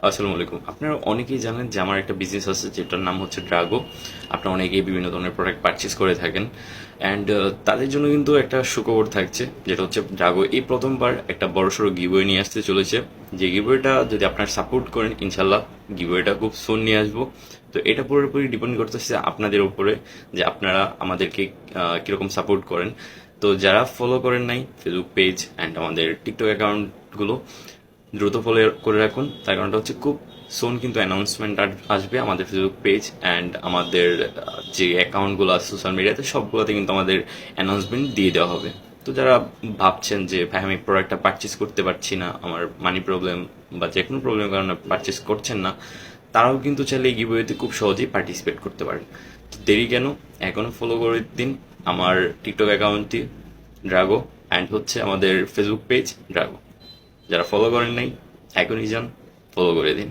আসসালামু আলাইকুম। আপনারা অনেকেই জানেন যে আমার একটা বিজনেস আছে যেটার নাম হচ্ছে ড্রাগো। আপনারা অনেকেই বিভিন্ন ধরনের প্রোডাক্ট পারচেজ করে থাকেন অ্যান্ড তাদের জন্য কিন্তু একটা সুখবর থাকছে, যেটা হচ্ছে ড্রাগো এই প্রথমবার একটা বড়সড় গিভওয়ে নিয়ে আসতে চলেছে। যে গিভওয়েটা যদি আপনারা সাপোর্ট করেন, ইনশাল্লাহ গিভওয়েটা খুব সুন নিয়ে আসবো। তো এটা পুরোপুরি ডিপেন্ড করতেছে আপনাদের উপরে, যে আপনারা আমাদেরকে কীরকম সাপোর্ট করেন। তো যারা ফলো করেন নাই ফেসবুক পেজ অ্যান্ড আমাদের টিকটক অ্যাকাউন্টগুলো, দ্রুত ফলো করে রাখুন। তার কারণটা হচ্ছে খুব সোন কিন্তু অ্যানাউন্সমেন্ট আসবে আমাদের ফেসবুক পেজ অ্যান্ড আমাদের যে অ্যাকাউন্টগুলো আছে সোশ্যাল মিডিয়াতে, সবগুলোতে কিন্তু আমাদের অ্যানাউন্সমেন্ট দিয়ে দেওয়া হবে। তো যারা ভাবছেন যে ভাই আমি প্রোডাক্টটা পারচেস করতে পারছি না, আমার মানি প্রবলেম বা যে কোনো প্রবলেমের কারণে পারচেস করছেন না, তারাও কিন্তু চাইলে এই গিভওয়েতে খুব সহজেই পার্টিসিপেট করতে পারেন। তো দেরি কেন, এখনও ফলো করে দিন আমার টিকটক অ্যাকাউন্টটি ড্রাগো অ্যান্ড হচ্ছে আমাদের ফেসবুক পেজ ড্রাগো। যারা ফলো করেন নাই এখনই যান, ফলো করে দিন।